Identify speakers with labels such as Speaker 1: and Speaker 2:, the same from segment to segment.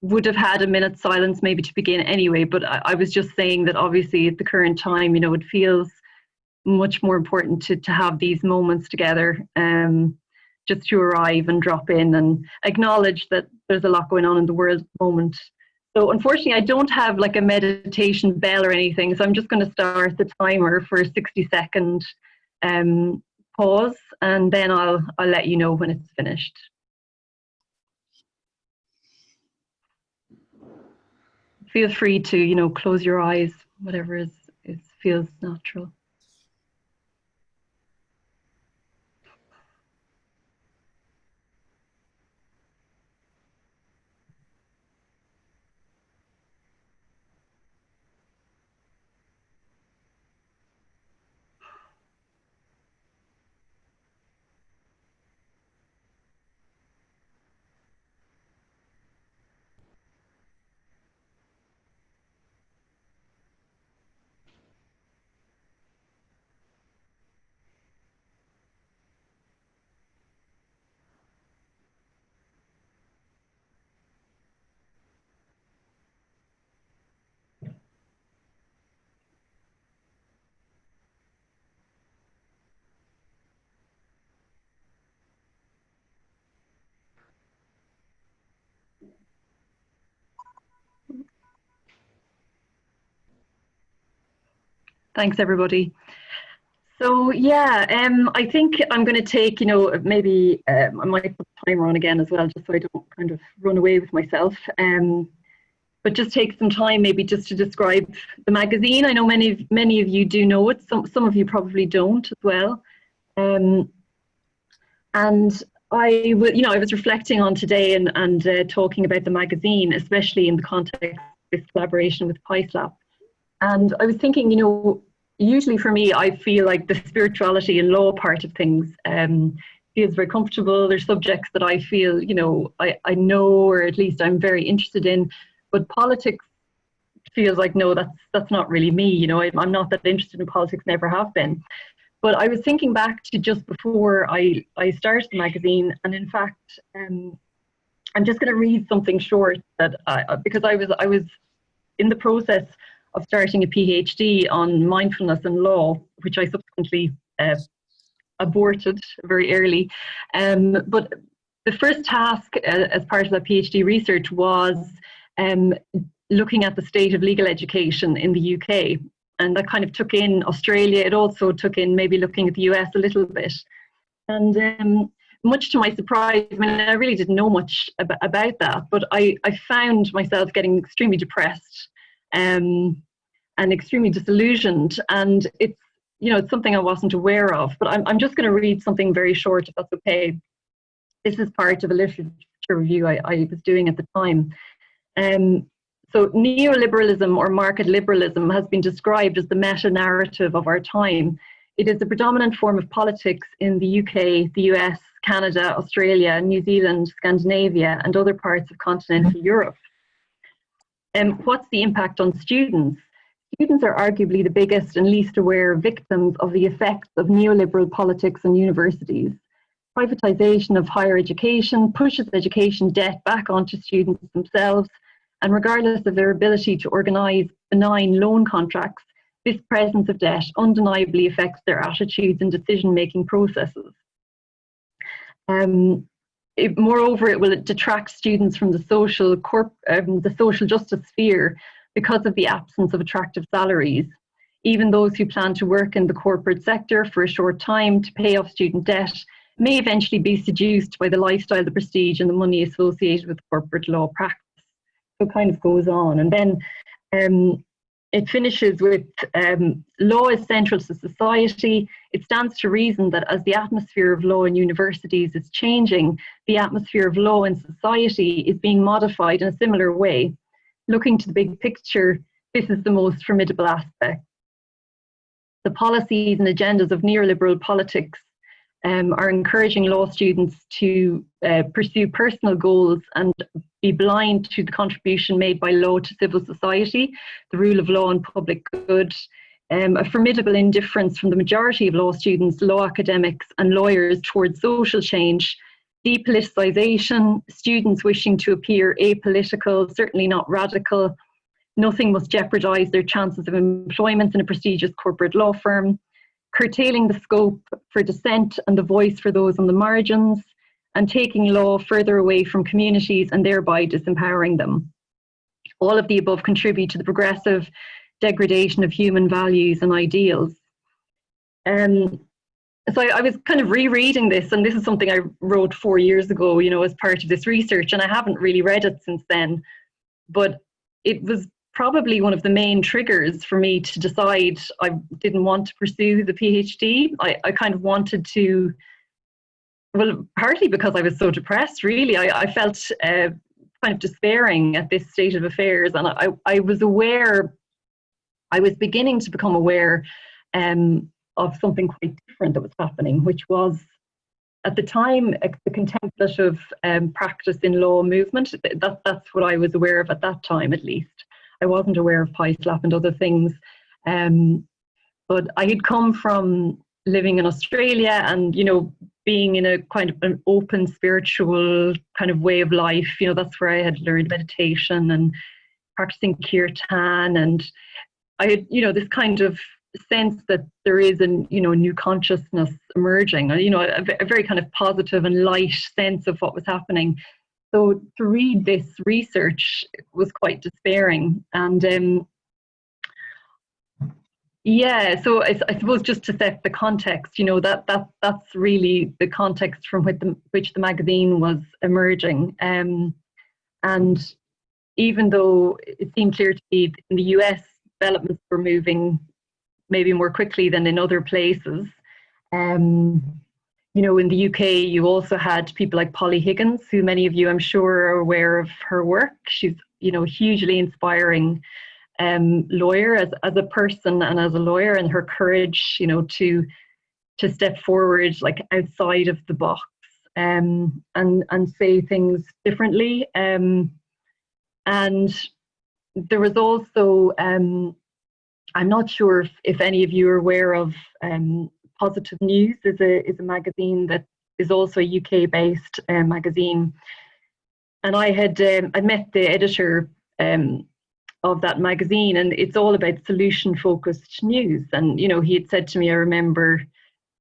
Speaker 1: would have had a minute's silence maybe to begin anyway, but I was just saying that obviously at the current time, it feels much more important to have these moments together, just to arrive and drop in and acknowledge that there's a lot going on in the world at the moment. So unfortunately, I don't have like a meditation bell or anything, so I'm just going to start the timer for a 60-second pause, and then I'll let you know when it's finished. Feel free to, close your eyes, whatever feels natural. Thanks, everybody. So yeah, I think I'm going to take, maybe I might put the timer on again as well, just so I don't kind of run away with myself. But just take some time, maybe just to describe the magazine. I know many of you do know it. Some of you probably don't as well. And I was reflecting on today and talking about the magazine, especially in the context of this collaboration with PySlap. And I was thinking, usually for me, I feel like the spirituality and law part of things feels very comfortable. There's subjects that I feel, I know, or at least I'm very interested in. But politics feels like, no, that's not really me. I'm not that interested in politics, never have been. But I was thinking back to just before I started the magazine, and in fact, I'm just going to read something short that because I was in the process of starting a PhD on mindfulness and law, which I subsequently aborted very early. But the first task as part of that PhD research was looking at the state of legal education in the UK. And that kind of took in Australia. It also took in maybe looking at the US a little bit. And much to my surprise, I really didn't know much about that, but I found myself getting extremely depressed and extremely disillusioned. And it's something I wasn't aware of, but I'm just going to read something very short, if that's okay. This is part of a literature review I was doing at the time. So neoliberalism or market liberalism has been described as the meta-narrative of our time. It is the predominant form of politics in the UK, the US, Canada, Australia, New Zealand, Scandinavia, and other parts of continental Europe. What's the impact on students? Students are arguably the biggest and least aware victims of the effects of neoliberal politics on universities. Privatization of higher education pushes education debt back onto students themselves, and regardless of their ability to organise benign loan contracts, this presence of debt undeniably affects their attitudes and decision-making processes. Moreover, it will detract students from the social justice sphere because of the absence of attractive salaries. Even those who plan to work in the corporate sector for a short time to pay off student debt may eventually be seduced by the lifestyle, the prestige, and the money associated with corporate law practice. So it kind of goes on. And then it finishes with law is central to society. It stands to reason that as the atmosphere of law in universities is changing, the atmosphere of law in society is being modified in a similar way. Looking to the big picture, this is the most formidable aspect. The policies and agendas of neoliberal politics are encouraging law students to pursue personal goals and be blind to the contribution made by law to civil society, the rule of law and public good, a formidable indifference from the majority of law students, law academics and lawyers towards social change, depoliticization, students wishing to appear apolitical, certainly not radical. Nothing must jeopardize their chances of employment in a prestigious corporate law firm. Curtailing the scope for dissent and the voice for those on the margins, and taking law further away from communities and thereby disempowering them. All of the above contribute to the progressive degradation of human values and ideals. So I was kind of rereading this, and this is something I wrote 4 years ago, you know, as part of this research, and I haven't really read it since then. But it was probably one of the main triggers for me to decide I didn't want to pursue the PhD. I kind of wanted to, well, partly because I was so depressed, really. I felt kind of despairing at this state of affairs, and I was aware, I was beginning to become aware of something quite different that was happening, which was, at the time, the contemplative practice in law movement. That's what I was aware of at that time, at least. I wasn't aware of PISLAP and other things. But I had come from living in Australia and, you know, being in a kind of an open spiritual kind of way of life. You know, that's where I had learned meditation and practicing kirtan. And I had, you know, this kind of sense that there is a, you know, new consciousness emerging, you know, a very kind of positive and light sense of what was happening. So to read this research was quite despairing. And yeah, so I suppose just to set the context, you know, that's really the context from which the magazine was emerging. And even though it seemed clear to me in the US, developments were moving maybe more quickly than in other places. You know, in the UK, you also had people like Polly Higgins, who many of you, I'm sure, are aware of her work. She's, you know, hugely inspiring lawyer as a person and as a lawyer, and her courage, you know, to step forward, like outside of the box, and say things differently. And there was also, I'm not sure if any of you are aware of Positive News is a magazine that is also a UK-based magazine. And I had met the editor of that magazine, and it's all about solution-focused news. And, you know, he had said to me, I remember,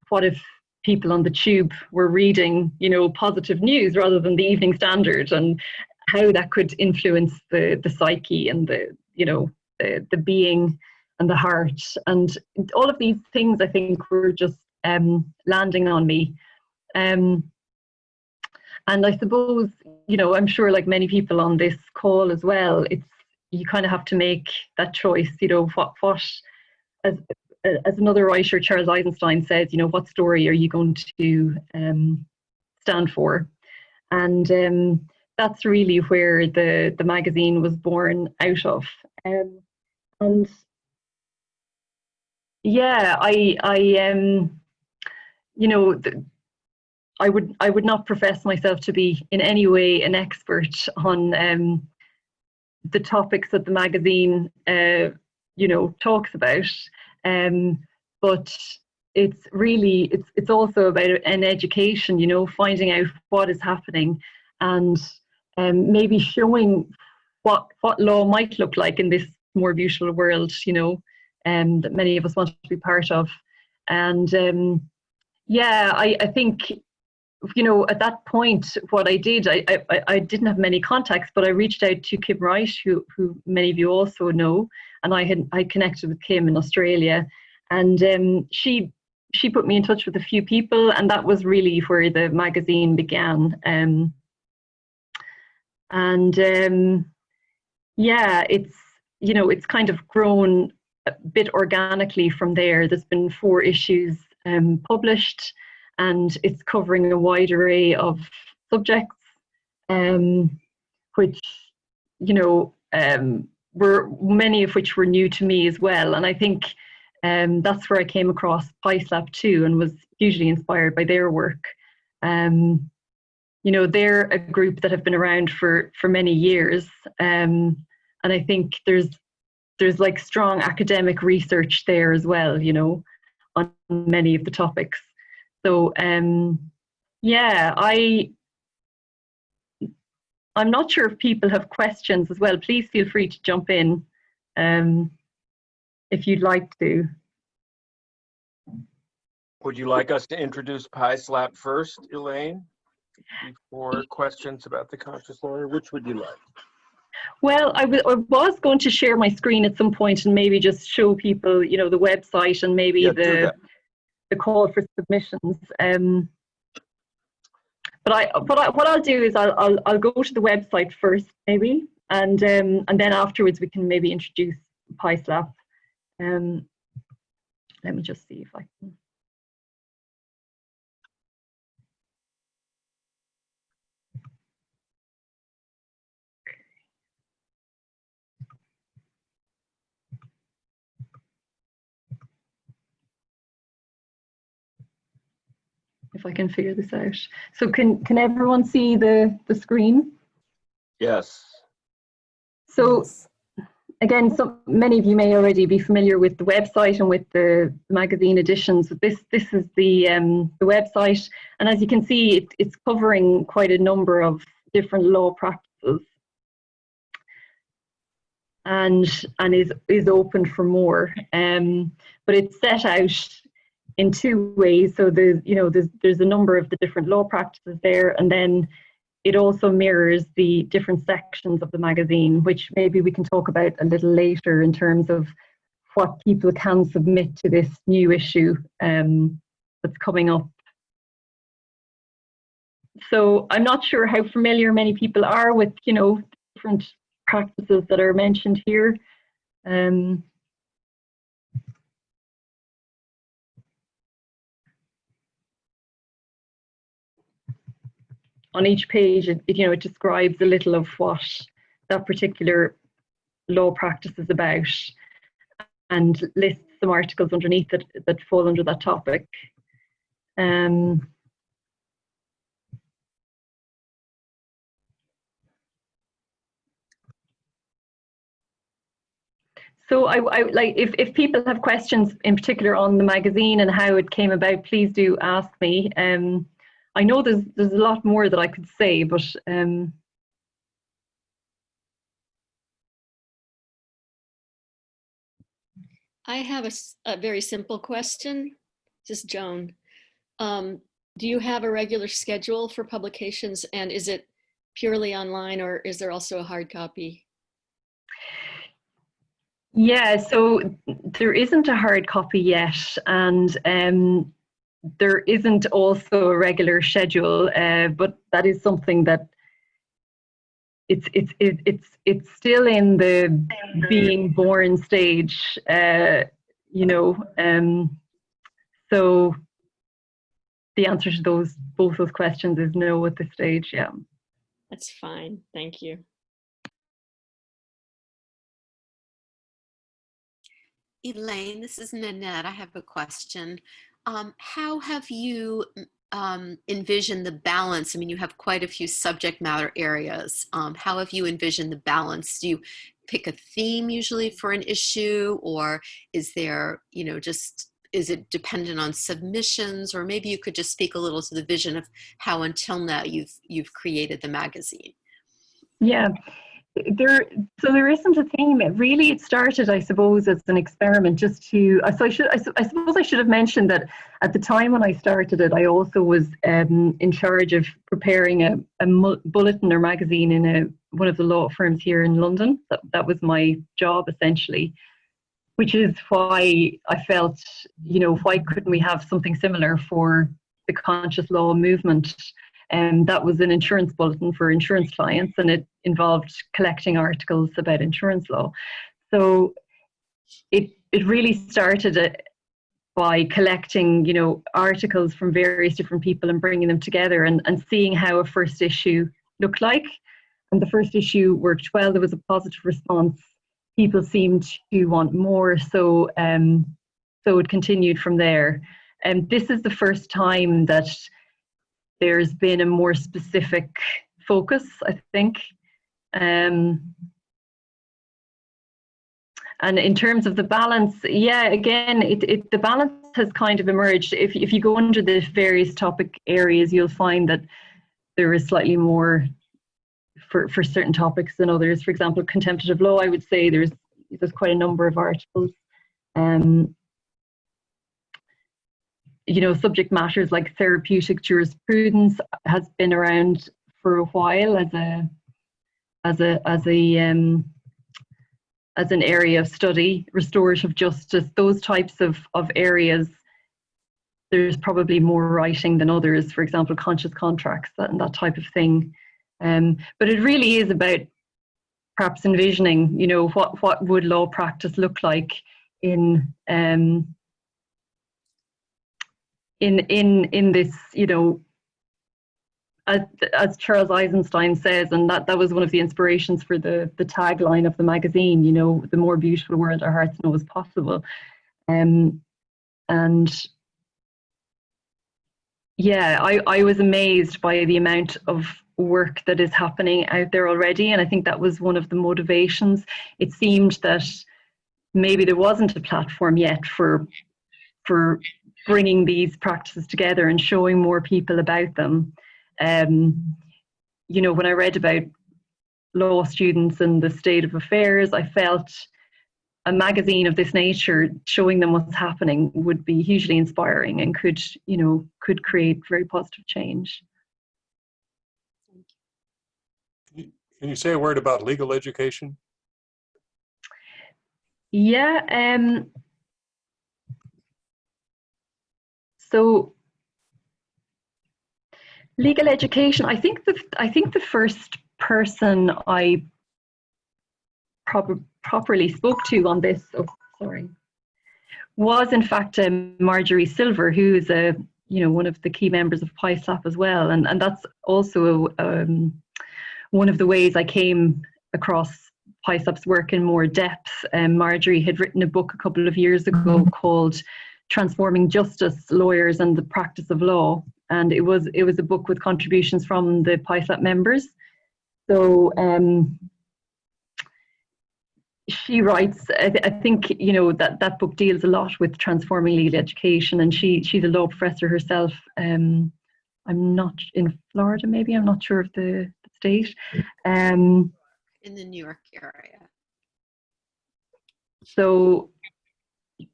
Speaker 1: what if people on the tube were reading, you know, positive news rather than the Evening Standard, and how that could influence the psyche and the, you know, the being and the heart. And all of these things, I think, were just landing on me. And I suppose, you know, I'm sure like many people on this call as well, you kind of have to make that choice, you know, what as another writer, Charles Eisenstein, says, you know, what story are you going to stand for? And that's really where the magazine was born out of. And yeah, you know, I would not profess myself to be in any way an expert on the topics that the magazine, you know, talks about. But it's really, it's also about an education, you know, finding out what is happening, and maybe showing what law might look like in this more beautiful world, you know, that many of us want to be part of. And yeah, I think, you know, at that point, what I did, I didn't have many contacts, but I reached out to Kim Wright, who many of you also know, and I connected with Kim in Australia, and she put me in touch with a few people, and that was really where the magazine began. Yeah, it's, you know, it's kind of grown a bit organically from there. There's been 4 issues published, and it's covering a wide array of subjects, which, you know, were many of which were new to me as well. And I think that's where I came across PISLAP too, and was hugely inspired by their work. You know, they're a group that have been around for many years, and I think there's like strong academic research there as well, you know, on many of the topics. So yeah, I I'm not sure if people have questions as well. Please feel free to jump in if you'd like to.
Speaker 2: Would you like us to introduce PieSlap first, Elaine, before questions about the conscious lawyer? Which would you like?
Speaker 1: Well, I was going to share my screen at some point and maybe just show people, you know, the website and maybe the call for submissions. What I'll do is I'll go to the website first, maybe, and then afterwards we can maybe introduce PieSlap. Let me just see if I can. If I can figure this out. So can everyone see the screen?
Speaker 2: Yes.
Speaker 1: So again, many of you may already be familiar with the website and with the magazine editions. This is the website, and as you can see, it's covering quite a number of different law practices, and is open for more. But it's set out in two ways. So there's a number of the different law practices there, and then it also mirrors the different sections of the magazine, which maybe we can talk about a little later in terms of what people can submit to this new issue that's coming up. So I'm not sure how familiar many people are with, you know, different practices that are mentioned here. On each page, it describes a little of what that particular law practice is about, and lists some articles underneath that fall under that topic. So I like if people have questions in particular on the magazine and how it came about, please do ask me. I know there's a lot more that I could say, but
Speaker 3: I have a very simple question. This is Joan. Do you have a regular schedule for publications, and is it purely online, or is there also a hard copy?
Speaker 1: Yeah, so there isn't a hard copy yet, and there isn't also a regular schedule, but that is something that it's still in the being born stage, you know. So the answer to both those questions is no at this stage. Yeah,
Speaker 3: that's fine. Thank you.
Speaker 4: Elaine, this is Nanette. I have a question. How have you envisioned the balance? I mean, you have quite a few subject matter areas. How have you envisioned the balance? Do you pick a theme usually for an issue, or is there, you know, is it dependent on submissions? Or maybe you could just speak a little to the vision of how until now you've created the magazine.
Speaker 1: Yeah. There isn't a theme. It started, I suppose, as an experiment just to. I suppose I should have mentioned that at the time when I started it, I also was in charge of preparing a bulletin or magazine in one of the law firms here in London. That was my job essentially, which is why I felt, you know, why couldn't we have something similar for the conscious law movement? And that was an insurance bulletin for insurance clients, and it involved collecting articles about insurance law. So it really started by collecting, you know, articles from various different people and bringing them together and seeing how a first issue looked like. And the first issue worked well. There was a positive response. People seemed to want more, so it continued from there. And this is the first time that there's been a more specific focus, I think. And in terms of the balance, yeah, again, the balance has kind of emerged. If you go under the various topic areas, you'll find that there is slightly more for certain topics than others. For example, contemplative law, I would say there's quite a number of articles. You know, subject matters like therapeutic jurisprudence has been around for a while as an area of study. Restorative justice, those types of areas, there's probably more writing than others. For example, conscious contracts and that type of thing. But it really is about perhaps envisioning, you know, what would law practice look like in this, you know, as Charles Eisenstein says, and that was one of the inspirations for the tagline of the magazine, you know, the more beautiful world our hearts know is possible. And yeah, I was amazed by the amount of work that is happening out there already, and I think that was one of the motivations. It seemed that maybe there wasn't a platform yet for bringing these practices together and showing more people about them. You know, when I read about law students and the state of affairs, I felt a magazine of this nature showing them what's happening would be hugely inspiring and could create very positive change.
Speaker 5: Can you say a word about legal education?
Speaker 1: Yeah. So legal education, I think the first person I properly spoke to on this, was in fact Marjorie Silver, who is one of the key members of PISLAP as well, and that's also one of the ways I came across PISLAP's work in more depth. Marjorie had written a book a couple of years ago called Transforming Justice, Lawyers and the Practice of Law, and it was a book with contributions from the PISLAP members. So she writes, I think, you know, that book deals a lot with transforming legal education, and she's a law professor herself. I'm not in Florida, maybe, I'm not sure of the state.
Speaker 4: In the New York area.
Speaker 1: So,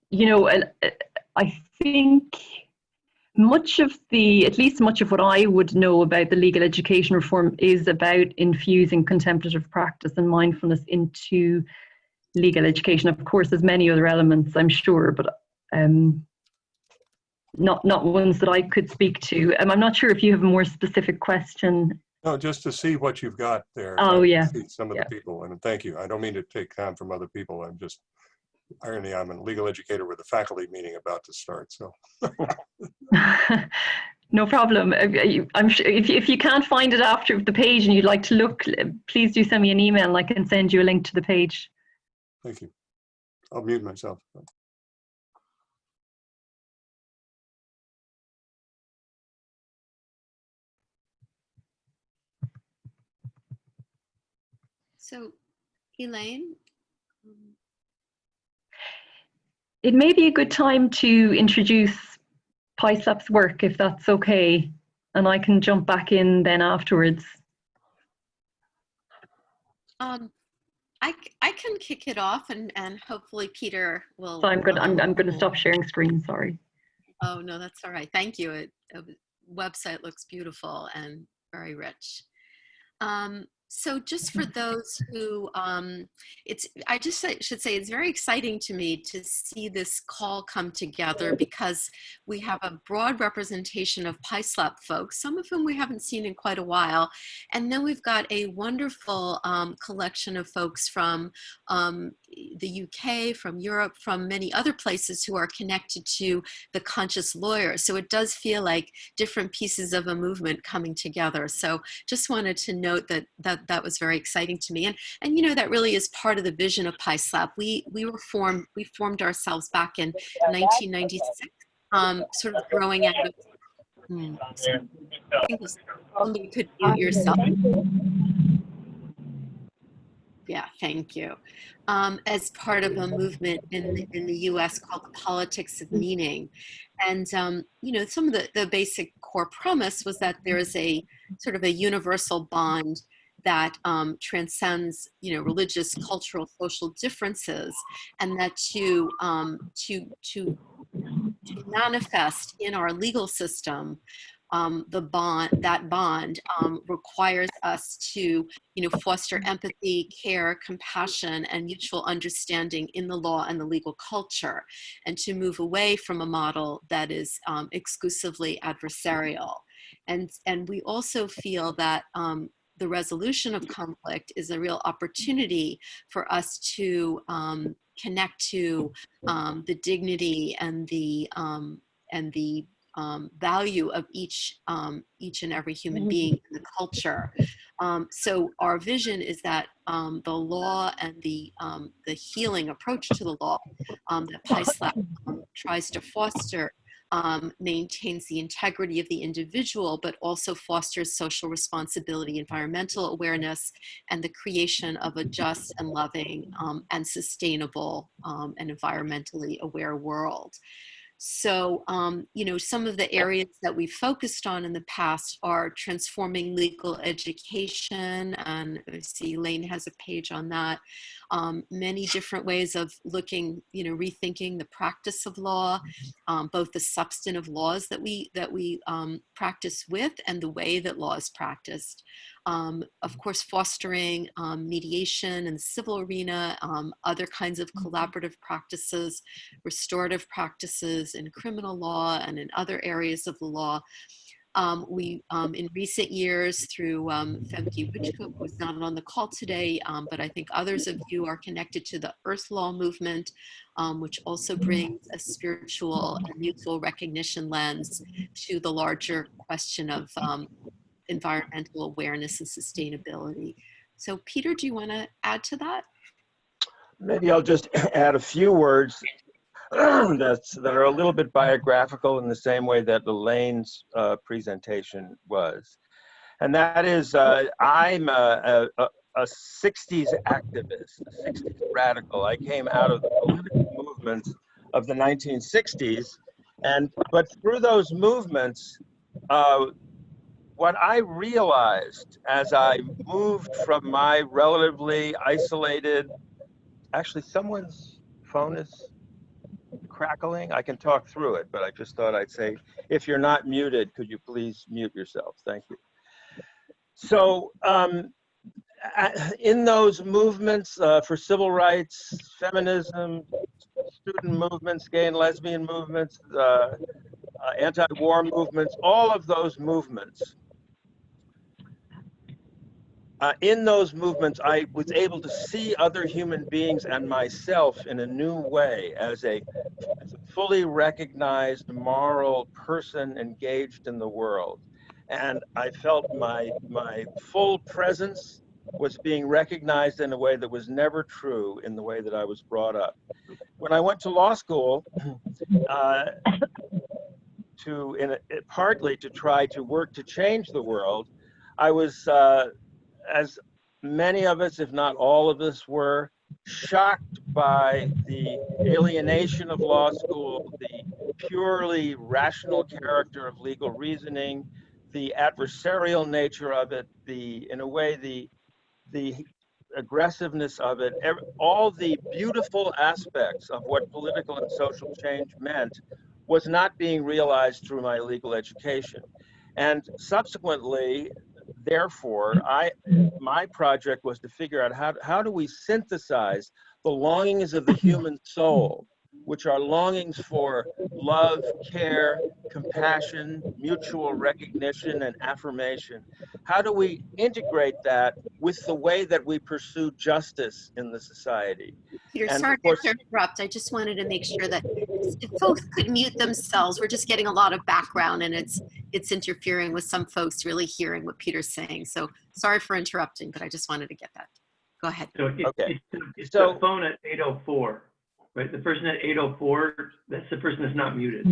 Speaker 1: you know, I think at least much of what I would know about the legal education reform is about infusing contemplative practice and mindfulness into legal education. Of course, there's many other elements, I'm sure, but not ones that I could speak to. I'm not sure if you have a more specific question.
Speaker 5: No, just to see what you've got there.
Speaker 1: Oh, yeah.
Speaker 5: See some of the people, and thank you. I don't mean to take time from other people. I'm just, irony, I'm a legal educator with a faculty meeting about to start, so.
Speaker 1: No problem. I'm sure if you can't find it after the page and you'd like to look, please do send me an email and I can send you a link to the page.
Speaker 5: Thank you. I'll mute myself.
Speaker 4: So, Elaine?
Speaker 1: It may be a good time to introduce PISLAP's work, if that's okay, and I can jump back in then afterwards.
Speaker 4: I can kick it off, and hopefully Peter will.
Speaker 1: So I'm going to stop sharing screen. Sorry.
Speaker 4: Oh no, that's all right. Thank you. The website looks beautiful and very rich. So just for those who, I should say it's very exciting to me to see this call come together, because we have a broad representation of PISLAP folks, some of whom we haven't seen in quite a while. And then we've got a wonderful collection of folks from the UK, from Europe, from many other places who are connected to the conscious lawyer. So it does feel like different pieces of a movement coming together. So just wanted to note that was very exciting to me. And you know, that really is part of the vision of PISLAP. We formed ourselves back in 1996, sort of growing out of, I think somebody could mute yourself. Yeah, thank you. As part of a movement in the US called the Politics of Meaning. And, you know, some of the basic core premise was that there is a sort of a universal bond that transcends, religious, cultural, social differences, and that to manifest in our legal system, that bond requires us to, foster empathy, care, compassion, and mutual understanding in the law and the legal culture, and to move away from a model that is exclusively adversarial. And we also feel that the resolution of conflict is a real opportunity for us to connect to the dignity and the value of each and every human being in the culture. So our vision is that the law and the healing approach to the law that PISLAP tries to foster maintains the integrity of the individual, but also fosters social responsibility, environmental awareness, and the creation of a just and loving and sustainable and environmentally aware world. So, some of the areas that we focused on in the past are transforming legal education, and I see Elaine has a page on that. Many different ways of looking, rethinking the practice of law, both the substantive laws that we practice with and the way that law is practiced. Of course, fostering mediation in the civil arena, other kinds of collaborative practices, restorative practices in criminal law and in other areas of the law. We, in recent years, through Femke Witchcook, who's not on the call today, but I think others of you are connected to the Earth Law movement, which also brings a spiritual and mutual recognition lens to the larger question of environmental awareness and sustainability. So Peter, do you want to add to that?
Speaker 2: Maybe I'll just add a few words that are a little bit biographical in the same way that Elaine's presentation was. And that is, I'm a 60s activist, a 60s radical. I came out of the political movements of the 1960s, but through those movements, what I realized as I moved from my relatively isolated, actually someone's phone is crackling. I can talk through it, but I just thought I'd say, if you're not muted, could you please mute yourself? Thank you. So in those movements for civil rights, feminism, student movements, gay and lesbian movements, anti-war movements, all of those movements, in those movements, I was able to see other human beings and myself in a new way as a fully recognized moral person engaged in the world. And I felt my full presence was being recognized in a way that was never true in the way that I was brought up. When I went to law school, partly to try to work to change the world, I was, as many of us, if not all of us, were shocked by the alienation of law school, the purely rational character of legal reasoning, the adversarial nature of it, in a way, the aggressiveness of it, all the beautiful aspects of what political and social change meant was not being realized through my legal education. And subsequently, therefore, my project was to figure out how do we synthesize the longings of the human soul, which are longings for love, care, compassion, mutual recognition, and affirmation. How do we integrate that with the way that we pursue justice in the society?
Speaker 4: Peter,
Speaker 2: And
Speaker 4: sorry
Speaker 2: of course,
Speaker 4: to interrupt. I just wanted to make sure that if folks could mute themselves, we're just getting a lot of background and it's interfering with some folks really hearing what Peter's saying. So sorry for interrupting, but I just wanted to get that. Go ahead.
Speaker 6: So
Speaker 2: okay.
Speaker 6: it's
Speaker 2: So,
Speaker 6: the phone at 804, right? The person at 804, that's the person that's not muted.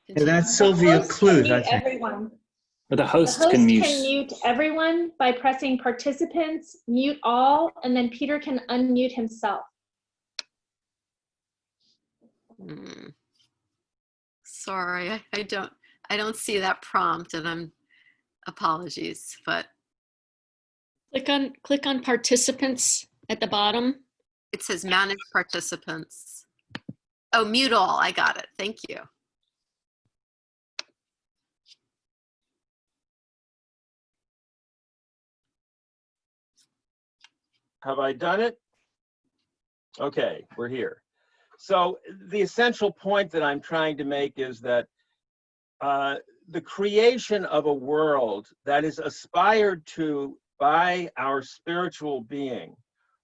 Speaker 7: Yeah, that's Sylvia Cluth, I think.
Speaker 8: Everyone.
Speaker 9: Or the
Speaker 8: The
Speaker 9: host
Speaker 8: host
Speaker 9: can
Speaker 8: can
Speaker 9: mute.
Speaker 8: mute everyone by pressing participants, mute all, and then Peter can unmute himself.
Speaker 4: Sorry, I don't see that prompt, and Apologies, but
Speaker 3: Click on participants at the bottom.
Speaker 4: it says manage participants. Oh, mute all. I got it. Thank you.
Speaker 2: Have I done it? Okay, we're here. So the essential point that I'm trying to make is that the creation of a world that is aspired to by our spiritual being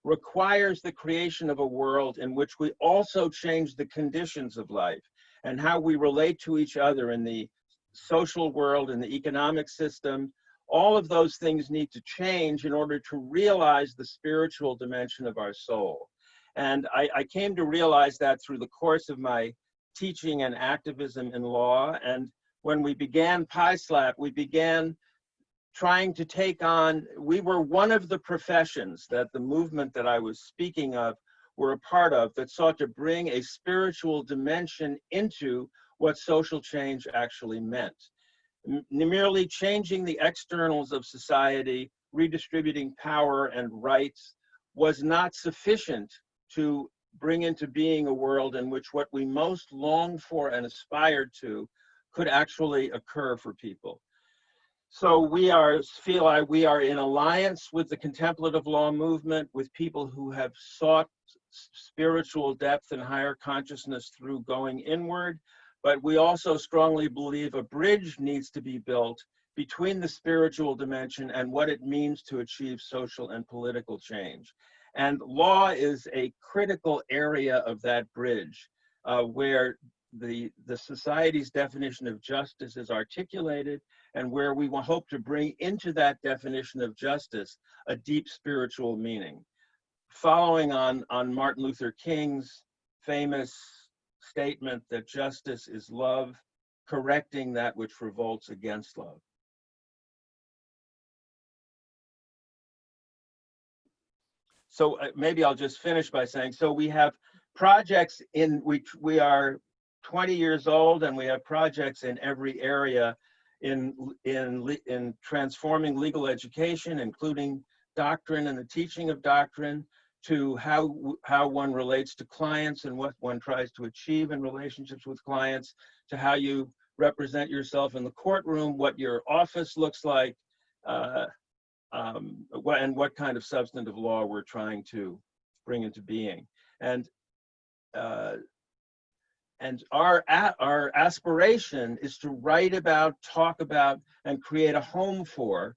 Speaker 2: requires the creation of a world in which we also change the conditions of life and how we relate to each other in the social world and the economic system. All of those things need to change in order to realize the spiritual dimension of our soul. And I came to realize that through the course of my teaching and activism in law. And when we began PISLAP, we began trying to take on, we were one of the professions that the movement that I was speaking of were a part of that sought to bring a spiritual dimension into what social change actually meant. Merely changing the externals of society, redistributing power and rights was not sufficient to bring into being a world in which what we most longed for and aspired to could actually occur for people. So we feel like we are in alliance with the contemplative law movement, with people who have sought spiritual depth and higher consciousness through going inward. But we also strongly believe a bridge needs to be built between the spiritual dimension and what it means to achieve social and political change. And law is a critical area of that bridge, where the society's definition of justice is articulated, and where we will hope to bring into that definition of justice a deep spiritual meaning. Following on Martin Luther King's famous statement that justice is love, correcting that which revolts against love. So maybe I'll just finish by saying, so we have projects in which we are 20 years old, and we have projects in every area in transforming legal education, including doctrine and the teaching of doctrine, to how one relates to clients and what one tries to achieve in relationships with clients, to how you represent yourself in the courtroom, what your office looks like, and what kind of substantive law we're trying to bring into being. And our aspiration is to write about, talk about, and create a home for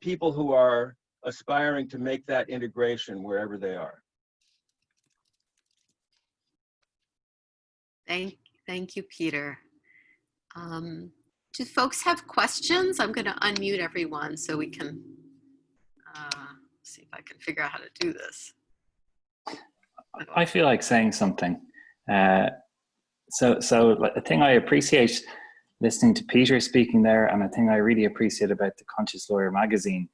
Speaker 2: people who are aspiring to make that integration wherever they are.
Speaker 4: Thank you, Peter. Do folks have questions? I'm going to unmute everyone so we can see if I can figure out how to do this.
Speaker 9: I feel like saying something. So the thing I appreciate listening to Peter speaking there, and the thing I really appreciate about the Conscious Lawyer magazine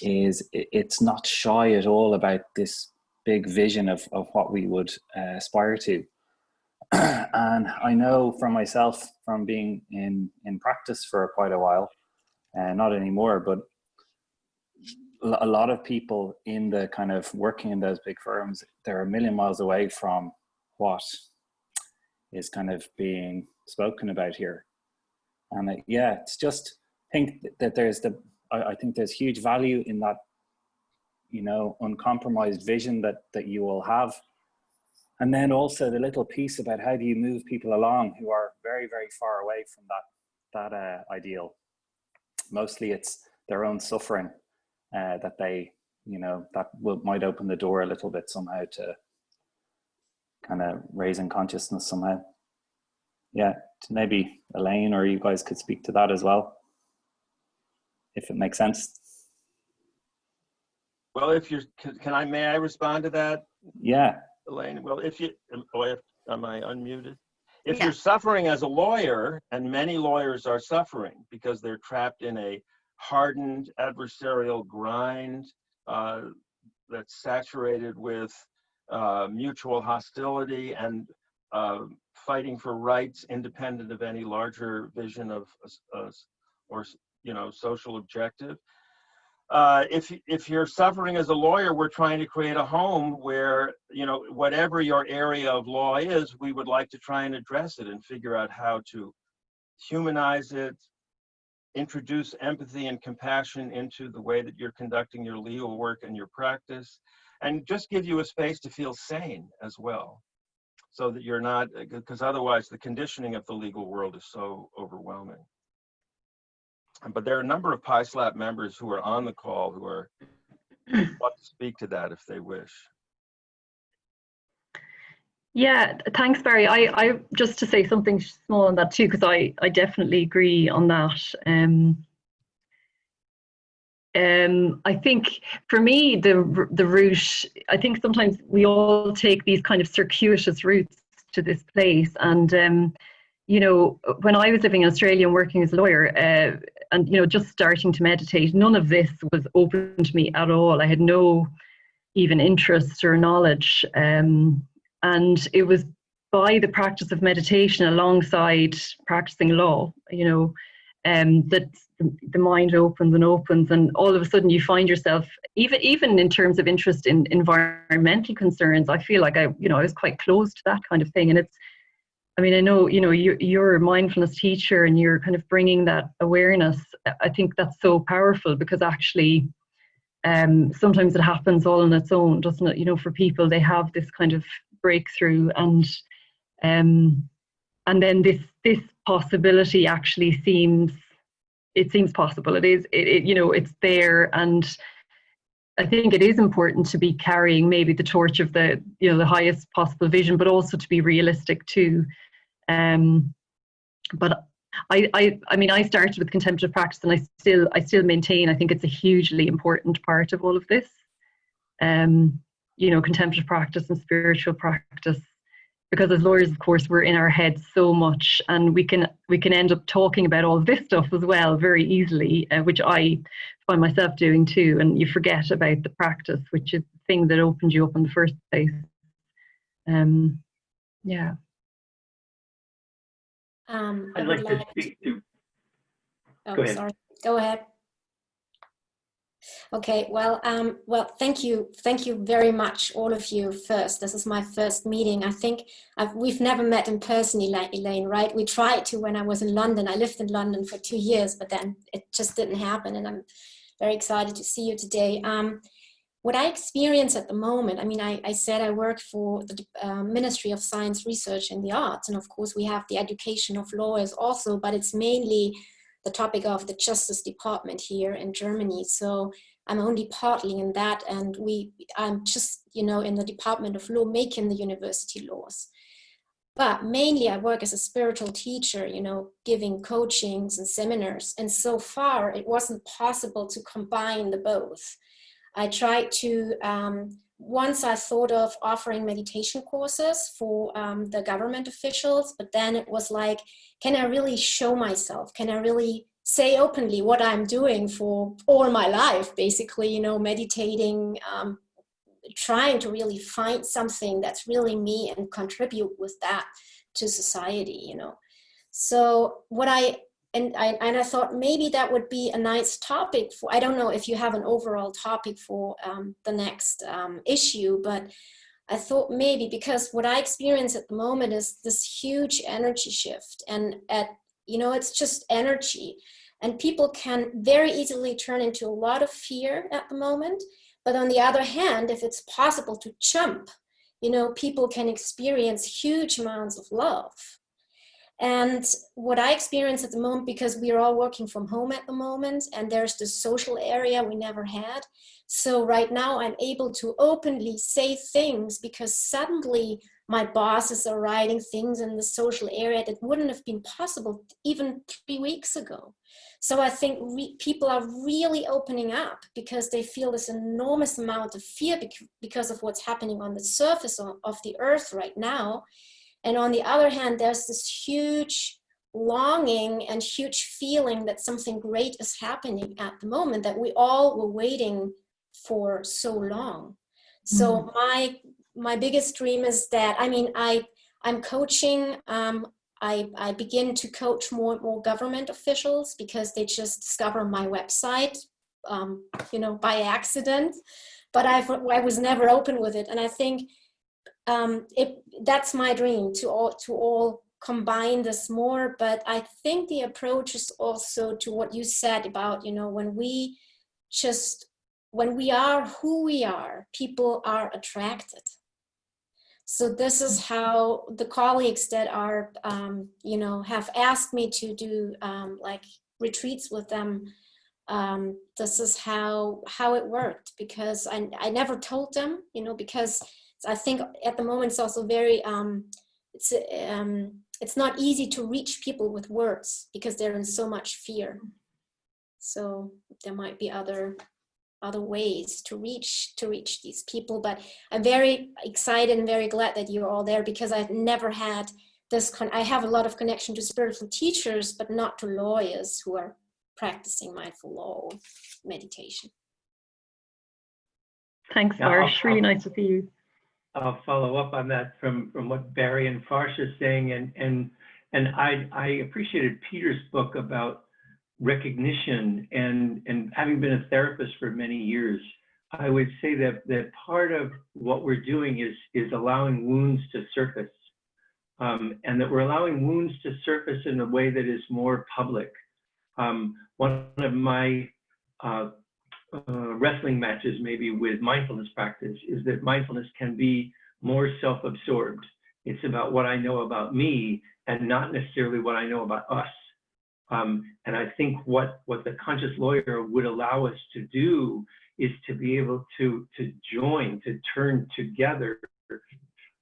Speaker 9: is it's not shy at all about this big vision of what we would aspire to. And I know from myself, from being in practice for quite a while, not anymore, but a lot of people in the kind of working in those big firms, they're a million miles away from what is kind of being spoken about here. And yeah, it's just think that I think there's huge value in that, you know, uncompromised vision that you all have. And then also the little piece about how do you move people along who are very, very far away from that ideal. Mostly it's their own suffering that they, you know, that might open the door a little bit somehow to kind of raising consciousness somehow. Yeah, maybe Elaine or you guys could speak to that as well, if it makes sense.
Speaker 2: Well, if you're, may I respond to that?
Speaker 9: Yeah.
Speaker 2: Elaine, well, am I unmuted? If
Speaker 4: Yeah.
Speaker 2: you're suffering as a lawyer, and many lawyers are suffering because they're trapped in a hardened adversarial grind that's saturated with mutual hostility and fighting for rights independent of any larger vision of or social objective. If you're suffering as a lawyer, we're trying to create a home where, whatever your area of law is, we would like to try and address it and figure out how to humanize it, introduce empathy and compassion into the way that you're conducting your legal work and your practice, and just give you a space to feel sane as well, so that you're not, because otherwise the conditioning of the legal world is so overwhelming. But there are a number of PISLAP members who are on the call who are want to speak to that if they wish.
Speaker 1: Yeah, thanks, Barry. I just to say something small on that too, because I definitely agree on that. I think for me, the route, I think sometimes we all take these kind of circuitous routes to this place. And, when I was living in Australia and working as a lawyer, and, just starting to meditate, none of this was open to me at all. I had no even interest or knowledge. And it was by the practice of meditation alongside practicing law, that the mind opens, and all of a sudden you find yourself, even in terms of interest in environmental concerns, I feel like I was quite close to that kind of thing. And I know, you're a mindfulness teacher and you're kind of bringing that awareness. I think that's so powerful, because actually sometimes it happens all on its own, doesn't it? For people, they have this kind of breakthrough, and then this possibility actually seems possible. It's there, and I think it is important to be carrying maybe the torch of the highest possible vision, but also to be realistic too. But I started with contemplative practice, and I still maintain I think it's a hugely important part of all of this. Contemplative practice and spiritual practice, because as lawyers, of course, we're in our heads so much, and we can end up talking about all this stuff as well very easily, which I find myself doing too. And you forget about the practice, which is the thing that opened you up in the first place. Yeah.
Speaker 6: I'd like to speak to.
Speaker 10: Oh,
Speaker 6: Go ahead.
Speaker 10: sorry. Go ahead. Okay, well, thank you very much, all of you. First, this is my first meeting. I think we've never met in person, Elaine, right? We tried to when I was in London. I lived in London for 2 years, but then it just didn't happen. And I'm very excited to see you today. What I experience at the moment, I said I work for the Ministry of Science, Research and the Arts. And of course, we have the education of lawyers also, but it's mainly the topic of the Justice Department here in Germany. So I'm only partly in that, and I'm just, in the Department of Law, making the university laws. But mainly I work as a spiritual teacher, giving coachings and seminars. And so far, it wasn't possible to combine the both. I tried to, once I thought of offering meditation courses for the government officials, but then it was like, can I really show myself? Can I really say openly what I'm doing for all my life, basically, meditating, trying to really find something that's really me and contribute with that to society, So I thought maybe that would be a nice topic for, I don't know if you have an overall topic for the next issue, but I thought maybe, because what I experience at the moment is this huge energy shift, and it's just energy, and people can very easily turn into a lot of fear at the moment. But on the other hand, if it's possible to jump, people can experience huge amounts of love. And what I experience at the moment, because we are all working from home at the moment, and there's this social area we never had. So right now I'm able to openly say things, because suddenly my bosses are writing things in the social area that wouldn't have been possible even 3 weeks ago. So I think people are really opening up, because they feel this enormous amount of fear because of what's happening on the surface of the earth right now. And on the other hand, there's this huge longing and huge feeling that something great is happening at the moment that we all were waiting for so long. So my biggest dream is that, I'm coaching I begin to coach more and more government officials because they just discover my website, you know, by accident. But I was never open with it, and I think that's my dream to all combine this more. But I think the approach is also to what you said about, you know, when we are who we are, people are attracted. So this is how the colleagues that are, you know, have asked me to do like retreats with them. This is how it worked, because I never told them, you know, because I think at the moment it's also very, it's not easy to reach people with words because they're in so much fear. So there might be other ways to reach these people, but I'm very excited and very glad that you're all there, because I've never had this I have a lot of connection to spiritual teachers, but not to lawyers who are practicing mindful law or meditation.
Speaker 1: Thanks,
Speaker 6: Yeah,
Speaker 1: Farsh. Really nice to see you.
Speaker 6: I'll follow up on that from what Barry and Farsh are saying, and I appreciated Peter's book about recognition, and having been a therapist for many years, I would say that part of what we're doing is allowing wounds to surface, and that we're allowing wounds to surface in a way that is more public. One of my wrestling matches maybe with mindfulness practice is that mindfulness can be more self-absorbed. It's about what I know about me and not necessarily what I know about us. And I think what the conscious lawyer would allow us to do is to be able to join, to turn together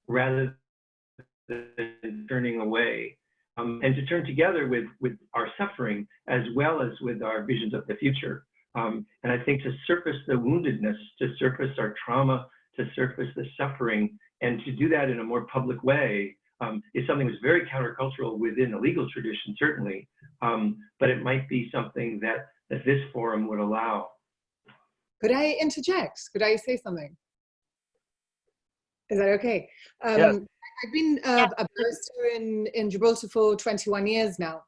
Speaker 6: rather than turning away, and to turn together with our suffering as well as with our visions of the future. And I think to surface the woundedness, to surface our trauma, to surface the suffering, and to do that in a more public way is something that's very countercultural within the legal tradition, certainly. But it might be something that this forum would allow.
Speaker 11: Could I interject? Could I say something? Is that okay?
Speaker 2: Yes.
Speaker 11: I've been a barrister in Gibraltar for 21 years now.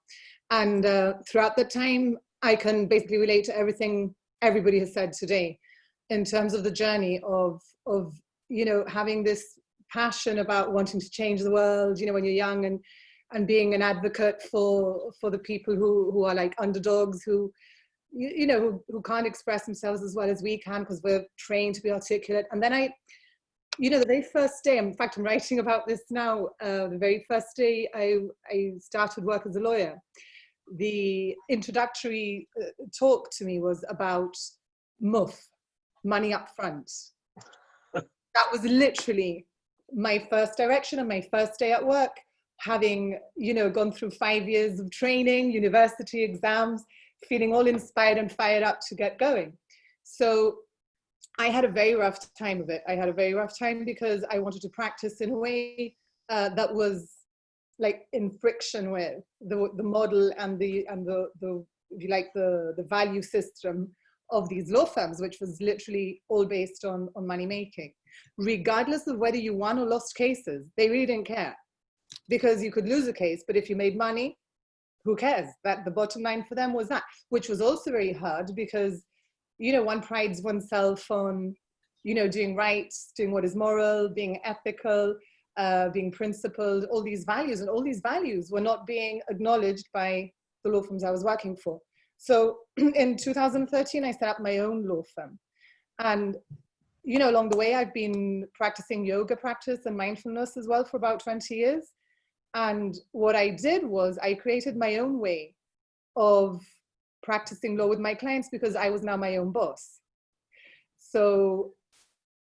Speaker 11: And throughout that time, I can basically relate to everything everybody has said today in terms of the journey of you know, having this passion about wanting to change the world, you know, when you're young, and being an advocate for the people who are like underdogs, who, you know, who can't express themselves as well as we can because we're trained to be articulate. And then you know, the very first day, in fact, I'm writing about this now, the very first day I started work as a lawyer, the introductory talk to me was about MUF, money up front. That was literally my first direction and my first day at work, having, you know, gone through 5 years of training, university exams, feeling all inspired and fired up to get going. So I had a very rough time of it. I had a very rough time because I wanted to practice in a way that was like in friction with the model and the if you like the value system of these law firms, which was literally all based on money making. Regardless of whether you won or lost cases, they really didn't care, because you could lose a case, but if you made money, who cares? That the bottom line for them was that, which was also very hard because, you know, one prides oneself on, you know, doing right, doing what is moral, being ethical, being principled, all these values, and all these values were not being acknowledged by the law firms I was working for. So in 2013, I set up my own law firm. And, you know, along the way, I've been practicing yoga practice and mindfulness as well for about 20 years. And what I did was I created my own way of practicing law with my clients because I was now my own boss. So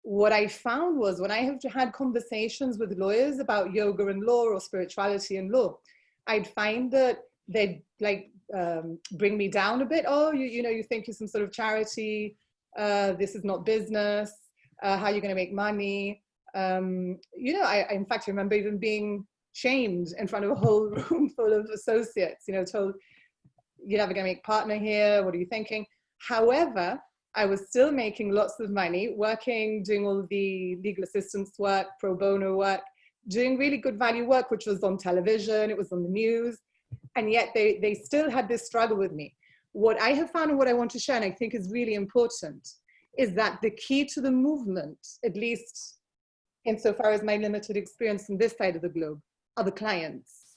Speaker 11: what I found was when I have had conversations with lawyers about yoga and law or spirituality and law, I'd find that they'd like bring me down a bit. Oh, you know, you think you're some sort of charity. This is not business. How are you going to make money? You know, I in fact, I remember even being shamed in front of a whole room full of associates, you know, told, you're never going to make partner here. What are you thinking? However, I was still making lots of money, working, doing all the legal assistance work, pro bono work, doing really good value work, which was on television, it was on the news, and yet they still had this struggle with me. What I have found and what I want to share, and I think is really important, is that the key to the movement, at least insofar as my limited experience on this side of the globe, are the clients.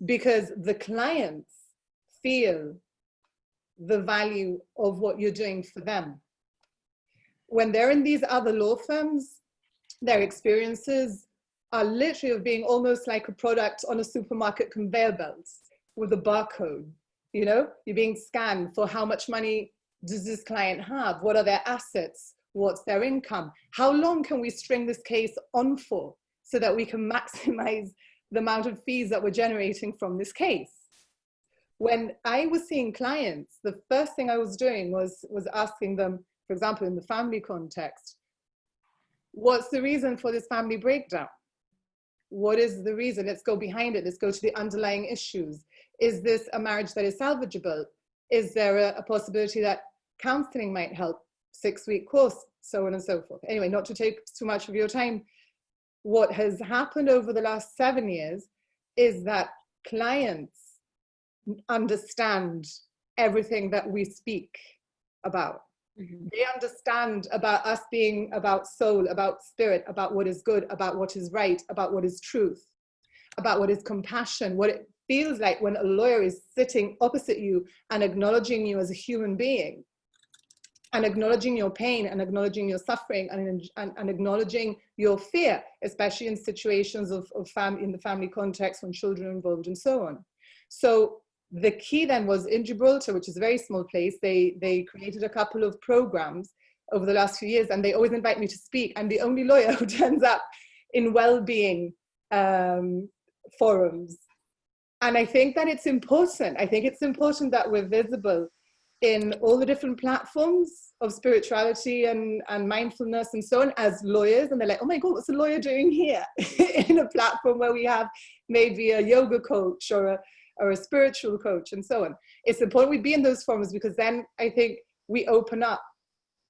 Speaker 11: Because the clients feel the value of what you're doing for them. When they're in these other law firms, their experiences are literally of being almost like a product on a supermarket conveyor belt with a barcode. You know, you're being scanned for how much money does this client have? What are their assets? What's their income? How long can we string this case on for so that we can maximize the amount of fees that we're generating from this case? When I was seeing clients, the first thing I was doing was asking them, for example, in the family context, what's the reason for this family breakdown? What is the reason? Let's go behind it. Let's go to the underlying issues. Is this a marriage that is salvageable? Is there a possibility that counseling might help? 6-week course, so on and so forth. Anyway, not to take too much of your time, what has happened over the last 7 years is that clients understand everything that we speak about. They understand about us being about soul, about spirit, about what is good, about what is right, about what is truth, about what is compassion, what it feels like when a lawyer is sitting opposite you and acknowledging you as a human being, and acknowledging your pain and acknowledging your suffering and acknowledging your fear, especially in situations of in the family context when children are involved and so on. So the key then was in Gibraltar, which is a very small place, they created a couple of programs over the last few years, and they always invite me to speak. I'm the only lawyer who turns up in well-being forums. And I think that it's important. I think it's important that we're visible in all the different platforms of spirituality and mindfulness and so on as lawyers. And they're like, oh my God, what's a lawyer doing here? In a platform where we have maybe a yoga coach or a spiritual coach and so on. It's important we be in those forums, because then I think we open up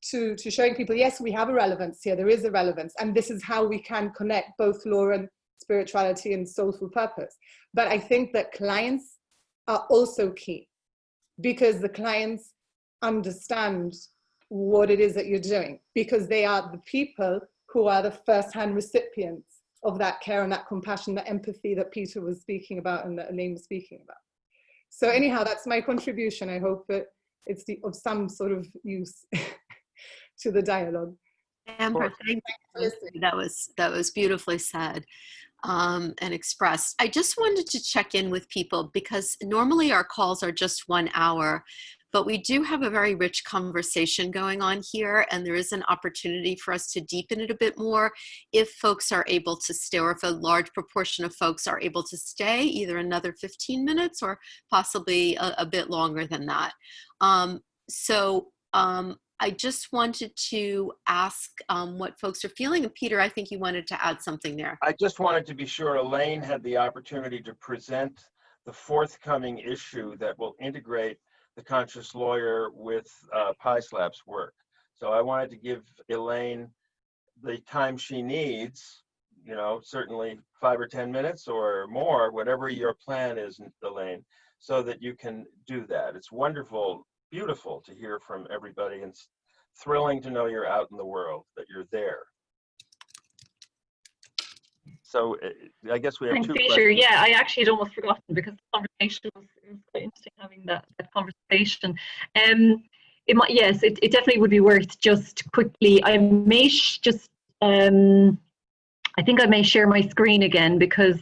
Speaker 11: to showing people, yes, we have a relevance here, there is a relevance, and this is how we can connect both law and spirituality and soulful purpose. But I think that clients are also key, because the clients understand what it is that you're doing, because they are the people who are the first-hand recipients of that care and that compassion, that empathy that Peter was speaking about and that Elaine was speaking about. So anyhow, that's my contribution. I hope that it's of some sort of use to the dialogue.
Speaker 4: Amber, thank you. That was beautifully said and expressed. I just wanted to check in with people, because normally our calls are just 1 hour, but we do have a very rich conversation going on here, and there is an opportunity for us to deepen it a bit more if folks are able to stay, or if a large proportion of folks are able to stay, either another 15 minutes or possibly a bit longer than that. I just wanted to ask what folks are feeling. And Peter, I think you wanted to add something there.
Speaker 2: I just wanted to be sure Elaine had the opportunity to present the forthcoming issue that will integrate the conscious lawyer with PISLAB's work. So I wanted to give Elaine the time she needs, you know, certainly 5 or 10 minutes or more, whatever your plan is, Elaine, so that you can do that. It's wonderful, beautiful to hear from everybody, and thrilling to know you're out in the world, that you're there. So I guess we have two
Speaker 1: Peter.
Speaker 2: questions.
Speaker 1: Yeah, I actually had almost forgotten, because the conversation was quite interesting, having that conversation. It definitely would be worth just quickly. I may I think I may share my screen again, because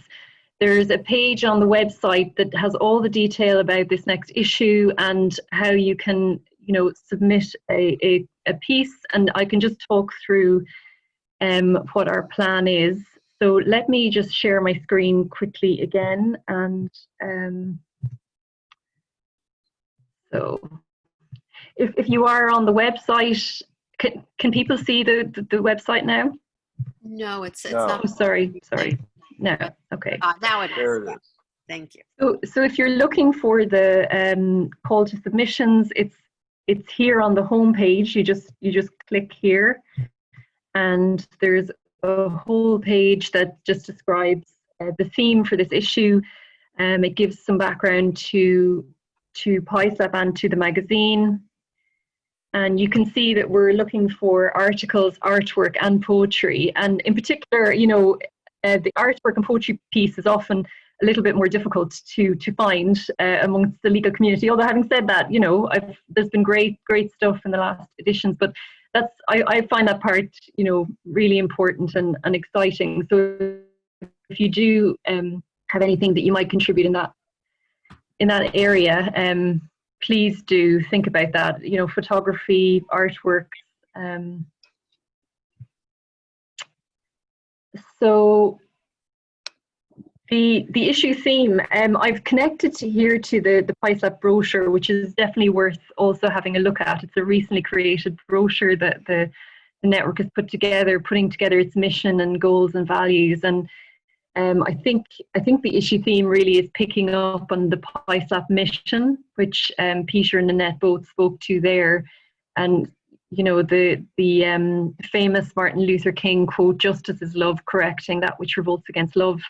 Speaker 1: there's a page on the website that has all the detail about this next issue and how you can, you know, submit a piece, and I can just talk through what our plan is. So let me just share my screen quickly again, and so if you are on the website, can people see the website now?
Speaker 4: No, it's
Speaker 2: No.
Speaker 4: not.
Speaker 1: Oh, sorry. No, okay.
Speaker 4: Now it is.
Speaker 2: There it is.
Speaker 4: Thank you.
Speaker 1: So if you're looking for the call to submissions, it's here on the home page. You just click here, and there's a whole page that just describes the theme for this issue. It gives some background to PISLAP and to the magazine. And you can see that we're looking for articles, artwork and poetry. And in particular, you know, the artwork and poetry piece is often a little bit more difficult to find amongst the legal community. Although having said that, you know, there's been great stuff in the last editions, but I find that part, you know, really important and exciting. So if you do have anything that you might contribute in that area, please do think about that. You know, photography, artwork. So the issue theme, I've connected here to the PISLAP brochure, which is definitely worth also having a look at. It's a recently created brochure that the network has putting together its mission and goals and values. And I think the issue theme really is picking up on the PISLAP mission, which Peter and Nanette both spoke to there. And you know, the famous Martin Luther King quote, "Justice is love, correcting that which revolts against love."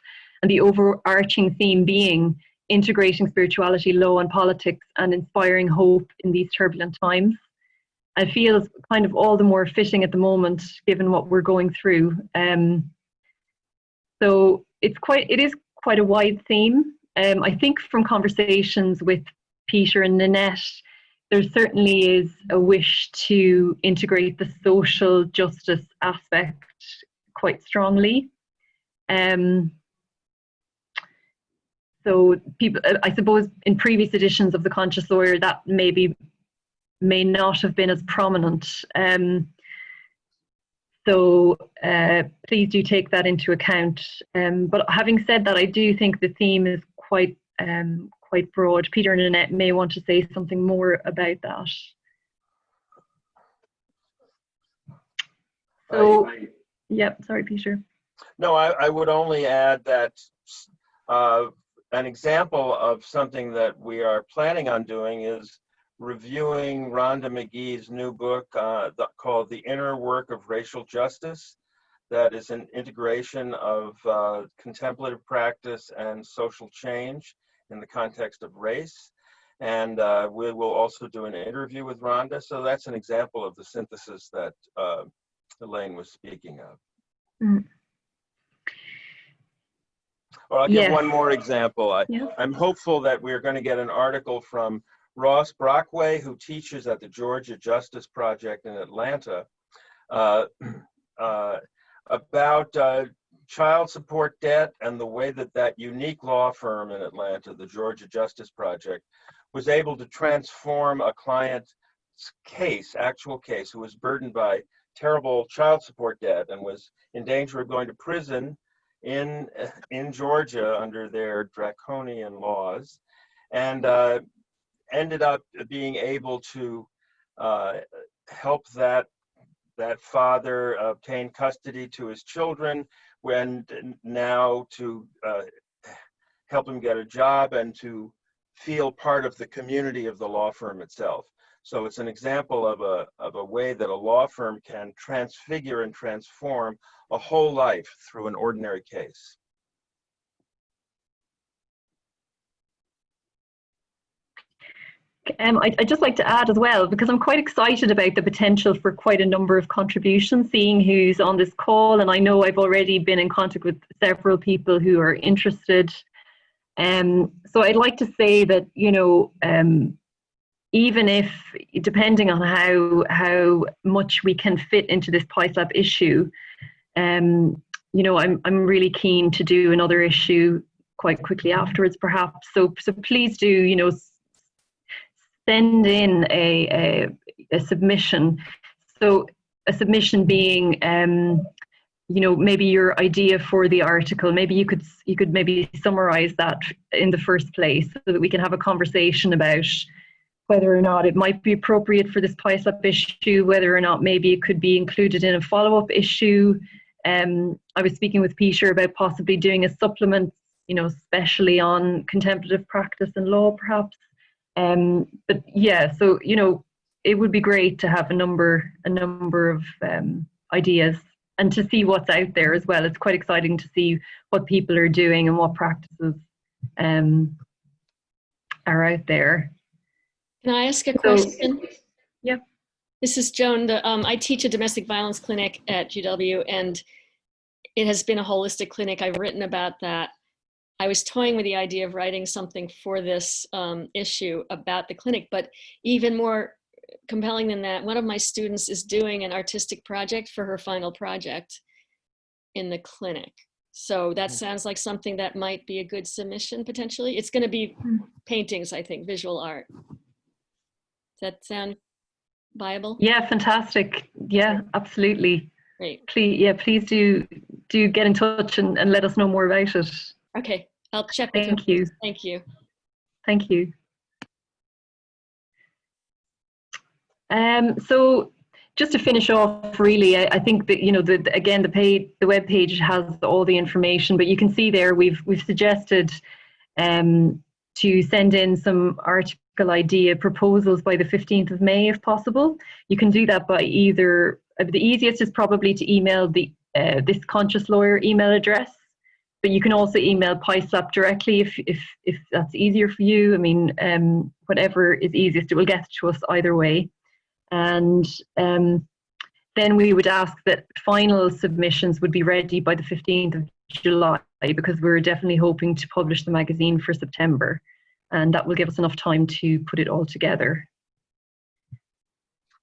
Speaker 1: And the overarching theme being integrating spirituality, law and politics and inspiring hope in these turbulent times. I feel it's kind of all the more fitting at the moment, given what we're going through. So it is quite a wide theme. I think from conversations with Peter and Nanette, there certainly is a wish to integrate the social justice aspect quite strongly. So people, I suppose in previous editions of The Conscious Lawyer, that may not have been as prominent. So please do take that into account. But having said that, I do think the theme is quite broad. Peter and Nanette may want to say something more about that. So, yep, sorry, Peter.
Speaker 2: No, I would only add that an example of something that we are planning on doing is reviewing Rhonda McGee's new book called The Inner Work of Racial Justice. That is an integration of contemplative practice and social change in the context of race. And we will also do an interview with Rhonda. So that's an example of the synthesis that Elaine was speaking of.
Speaker 1: Mm.
Speaker 2: Or I'll give one more example. I'm hopeful that we're going to get an article from Ross Brockway, who teaches at the Georgia Justice Project in Atlanta, about child support debt and the way that unique law firm in Atlanta, the Georgia Justice Project, was able to transform a client's actual case, who was burdened by terrible child support debt and was in danger of going to prison in Georgia under their draconian laws, and ended up being able to help that father obtain custody to his children, and now to help him get a job and to feel part of the community of the law firm itself. So it's an example of a way that a law firm can transfigure and transform a whole life through an ordinary case.
Speaker 1: I'd just like to add as well, because I'm quite excited about the potential for quite a number of contributions, seeing who's on this call, and I know I've already been in contact with several people who are interested. So I'd like to say that, you know, even if, depending on how much we can fit into this PISLAP issue, you know, I'm really keen to do another issue quite quickly afterwards, perhaps. So please do, you know, send in a submission. So a submission being, you know, maybe your idea for the article. Maybe you could maybe summarize that in the first place, so that we can have a conversation about whether or not it might be appropriate for this PISLAP issue, whether or not maybe it could be included in a follow-up issue. I was speaking with Peter about possibly doing a supplement, you know, especially on contemplative practice and law, perhaps. But yeah, so, you know, it would be great to have a number of ideas. and to see what's out there as well. It's quite exciting to see what people are doing and what practices are out there.
Speaker 3: Can I ask a question?
Speaker 1: Yep.
Speaker 3: This is Joan. I teach a domestic violence clinic at GW, and it has been a holistic clinic. I've written about that. I was toying with the idea of writing something for this issue about the clinic, but even more compelling than that, one of my students is doing an artistic project for her final project in the clinic. So that sounds like something that might be a good submission potentially. It's going to be paintings, I think, visual art. Does that sound viable?
Speaker 1: Yeah, fantastic. Yeah, absolutely.
Speaker 3: Great.
Speaker 1: Please do get in touch and let us know more about it.
Speaker 3: Okay, I'll check with her.
Speaker 1: Thank you.
Speaker 3: Thank you.
Speaker 1: Thank you. So just to finish off, really, I think that, you know, again, the web page has all the information, but you can see there we've suggested to send in some article idea proposals by the 15th of May, if possible. You can do that by either, the easiest is probably to email this Conscious Lawyer email address, but you can also email PySlap directly if that's easier for you. I mean, whatever is easiest, it will get to us either way. And then we would ask that final submissions would be ready by the 15th of July, because we're definitely hoping to publish the magazine for September, and that will give us enough time to put it all together.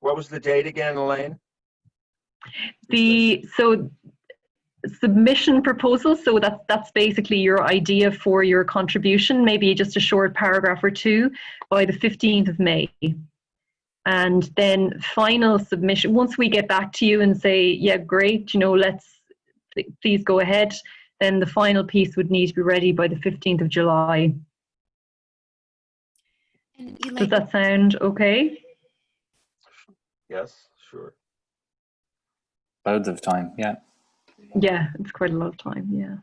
Speaker 2: What was the date again, Elaine?
Speaker 1: So submission proposal, so that's basically your idea for your contribution, maybe just a short paragraph or two, by the 15th of May. And then final submission, once we get back to you and say, yeah, great, you know, please go ahead, then the final piece would need to be ready by the 15th of July.
Speaker 4: And Elaine,
Speaker 1: does that sound okay?
Speaker 2: Yes, sure.
Speaker 9: Loads of time, yeah.
Speaker 1: Yeah, it's quite a lot of time, yeah.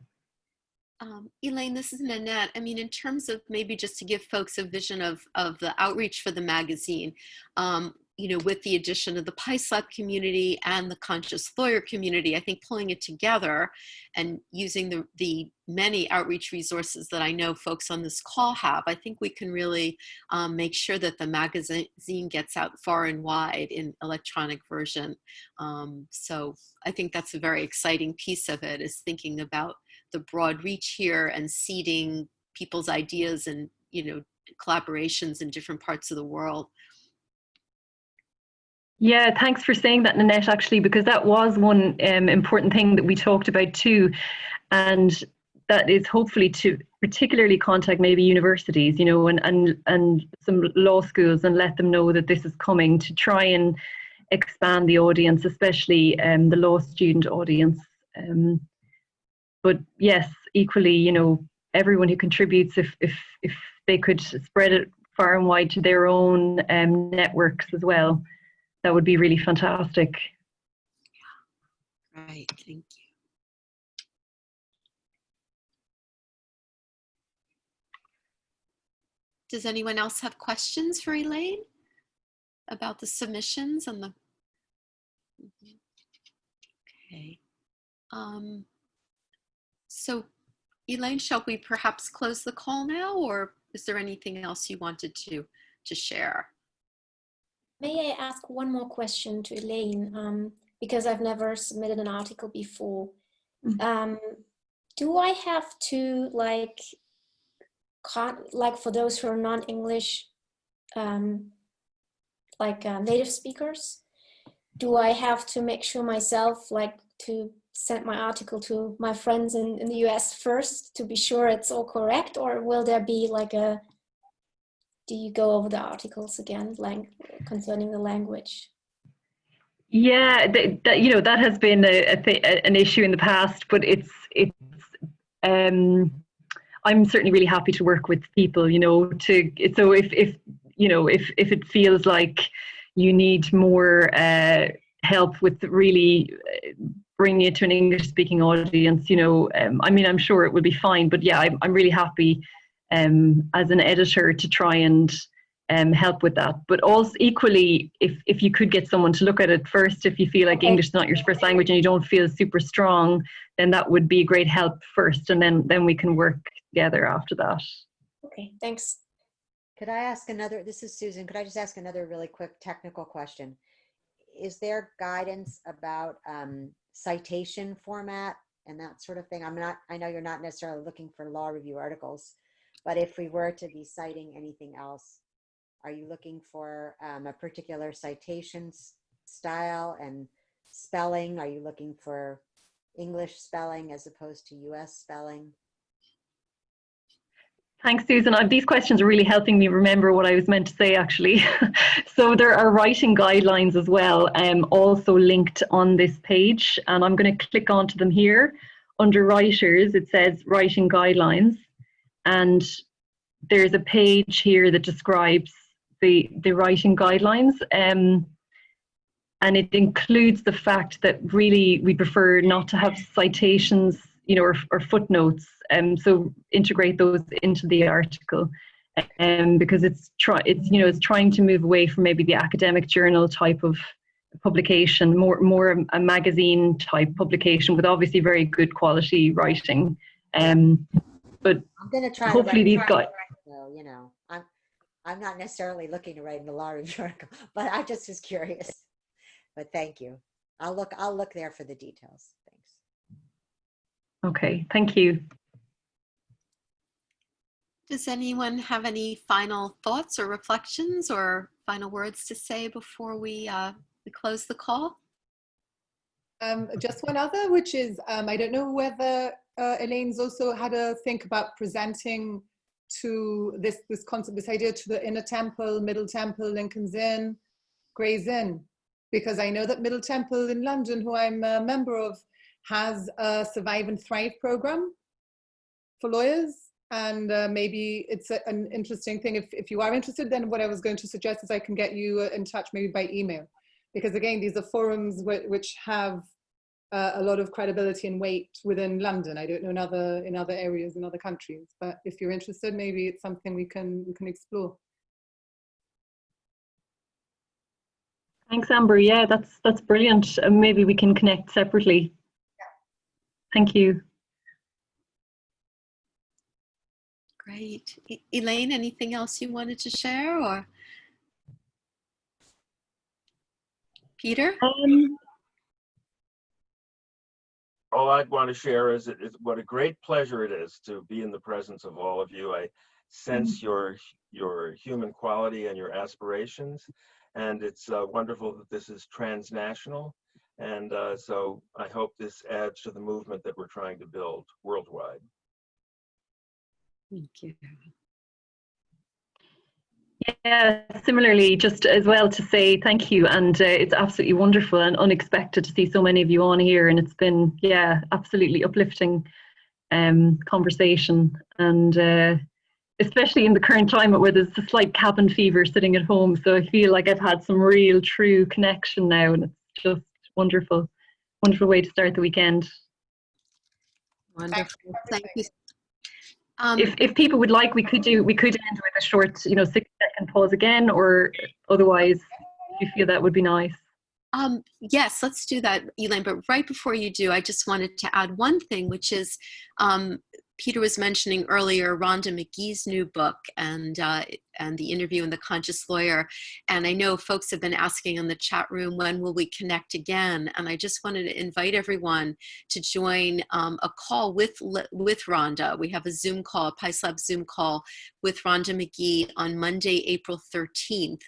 Speaker 4: Elaine, this is Nanette. I mean, in terms of maybe just to give folks a vision of the outreach for the magazine, you know, with the addition of the PySlap community and the Conscious Lawyer community, I think pulling it together and using the many outreach resources that I know folks on this call have, I think we can really make sure that the magazine gets out far and wide in electronic version. So I think that's a very exciting piece of it, is thinking about the broad reach here and seeding people's ideas and, you know, collaborations in different parts of the world.
Speaker 1: Yeah, thanks for saying that, Nanette, actually, because that was one important thing that we talked about too. And that is hopefully to particularly contact maybe universities, you know, and some law schools, and let them know that this is coming, to try and expand the audience, especially the law student audience. But yes, equally, you know, everyone who contributes, if they could spread it far and wide to their own networks as well, that would be really fantastic.
Speaker 4: Right, thank you. Does anyone else have questions for Elaine about the submissions and the? Okay. So Elaine, shall we perhaps close the call now, or is there anything else you wanted to share?
Speaker 10: May I ask one more question to Elaine, because I've never submitted an article before. Do I have to, like for those who are non-English, native speakers, do I have to make sure myself, like, to send my article to my friends in the US first to be sure it's all correct, or will there be like do you go over the articles again, concerning the language?
Speaker 1: Yeah, you know, that has been an issue in the past, but I'm certainly really happy to work with people, you know, so if you know, if it feels like you need more help with really bringing it to an English speaking audience, you know, I mean, I'm sure it will be fine, but yeah, I'm really happy as an editor to try and help with that. But also equally, if you could get someone to look at it first, if you feel like English is not your first language and you don't feel super strong, then that would be a great help first, and then we can work together after that.
Speaker 10: Okay, thanks.
Speaker 12: Could I ask another, this is Susan, could I just ask another really quick technical question? Is there guidance about citation format and that sort of thing? I know you're not necessarily looking for law review articles, but if we were to be citing anything else, are you looking for a particular citations style and spelling? Are you looking for English spelling as opposed to US spelling?
Speaker 1: Thanks, Susan. These questions are really helping me remember what I was meant to say, actually. So there are writing guidelines as well, also linked on this page, and I'm going to click onto them here. Under writers, it says writing guidelines, and there's a page here that describes the writing guidelines, and it includes the fact that really we prefer not to have citations, or footnotes, so integrate those into the article, because it's trying to move away from maybe the academic journal type of publication, more a magazine type publication with obviously very good quality writing. But
Speaker 12: I'm going to try
Speaker 1: hopefully these guys.
Speaker 12: So, I'm not necessarily looking to write in the law review article, but I just was curious. But thank you. I'll look there for the details. Thanks.
Speaker 1: Okay, thank you.
Speaker 4: Does anyone have any final thoughts or reflections or final words to say before we close the call?
Speaker 11: Just one other, which is, I don't know whether Elaine's also had a think about presenting to this concept, this idea to the Inner Temple, Middle Temple, Lincoln's Inn, Gray's Inn, because I know that Middle Temple in London, who I'm a member of, has a Survive and Thrive program for lawyers. And maybe it's an interesting thing. If you are interested, then what I was going to suggest is I can get you in touch maybe by email. Because again, these are forums which have a lot of credibility and weight within London. I don't know in other areas, in other countries. But if you're interested, maybe it's something we can explore.
Speaker 1: Thanks, Amber. Yeah, that's brilliant. Maybe we can connect separately.
Speaker 11: Yeah.
Speaker 1: Thank you.
Speaker 4: Great. Elaine, anything else you wanted to share, or Peter?
Speaker 2: All I'd want to share is what a great pleasure it is to be in the presence of all of you. I sense your human quality and your aspirations, and it's wonderful that this is transnational. And so I hope this adds to the movement that we're trying to build worldwide.
Speaker 4: Thank you.
Speaker 1: Yeah, similarly, just as well to say thank you, and it's absolutely wonderful and unexpected to see so many of you on here, and it's been, yeah, absolutely uplifting conversation, and especially in the current climate where there's a slight cabin fever sitting at home, so I feel like I've had some real true connection now, and it's just wonderful way to start the weekend.
Speaker 4: Wonderful. Thank you.
Speaker 1: If people would like, we could end with a short, 6-second pause again, or otherwise, if you feel that would be nice.
Speaker 4: Yes, let's do that, Elaine. But right before you do, I just wanted to add one thing, which is Peter was mentioning earlier Rhonda McGee's new book and the interview in The Conscious Lawyer. And I know folks have been asking in the chat room, when will we connect again? And I just wanted to invite everyone to join a call with Rhonda. We have a Zoom call, a PICE-Lab Zoom call with Rhonda McGee on Monday, April 13th.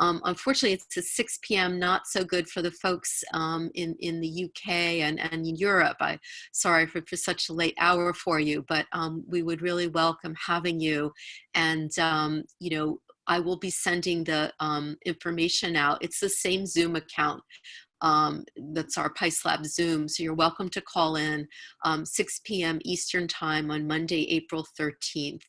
Speaker 4: Unfortunately, it's at 6 p.m., not so good for the folks in the UK and in Europe. Sorry for such a late hour for you, but we would really welcome having you. And, I will be sending the information out. It's the same Zoom account. That's our PICE-Lab Zoom. So you're welcome to call in 6 p.m. Eastern time on Monday, April 13th.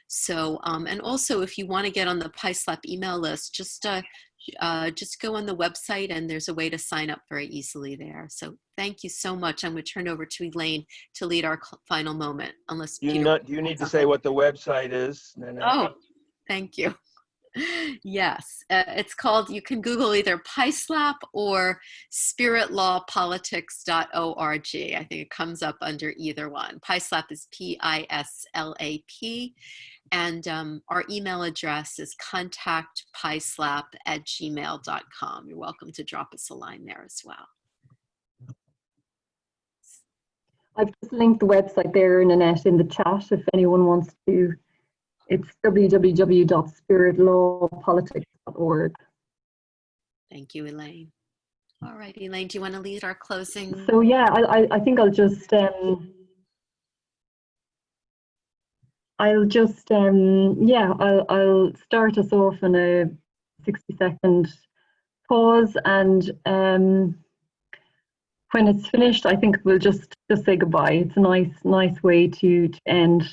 Speaker 4: So, and also if you want to get on the PICE-Lab email list, just go on the website and there's a way to sign up very easily there. So thank you so much. I'm going to turn over to Elaine to lead our final moment, unless
Speaker 2: Do you need to say what the website is, Nanette?
Speaker 4: Oh, thank you. Yes, it's called, you can Google either PISLAP or spiritlawpolitics.org. I think it comes up under either one. PISLAP is PISLAP. And our email address is contactpislap@gmail.com. You're welcome to drop us a line there as well.
Speaker 1: I've just linked the website there, Nanette, in the chat if anyone wants to. It's www.spiritlawpolitics.org.
Speaker 4: Thank you, Elaine. All right, Elaine, do you want to lead our closing?
Speaker 1: So yeah, I think I'll just I'll start us off in a 60-second pause, and when it's finished, I think we'll just say goodbye. It's a nice way to end.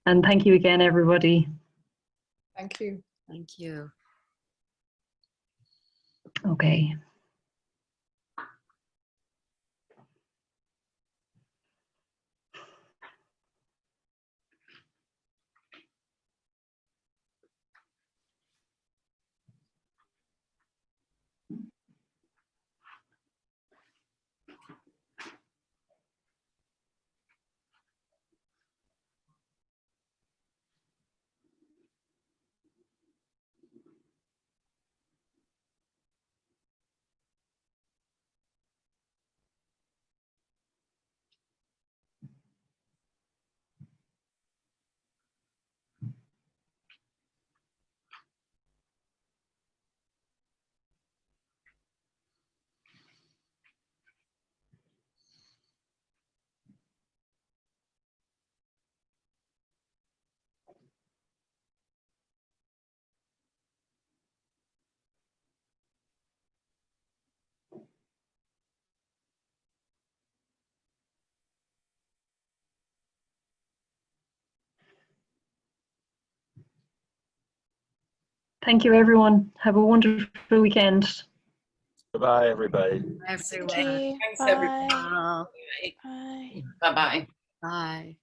Speaker 1: And thank you again, everybody.
Speaker 11: Thank you.
Speaker 4: Thank you.
Speaker 1: Okay. Thank you, everyone. Have a wonderful weekend.
Speaker 2: Goodbye, everybody.
Speaker 4: Everyone.
Speaker 8: Okay,
Speaker 13: Thanks,
Speaker 8: bye.
Speaker 13: everyone.
Speaker 4: Bye.
Speaker 8: Bye.
Speaker 13: Bye-bye.
Speaker 4: Bye.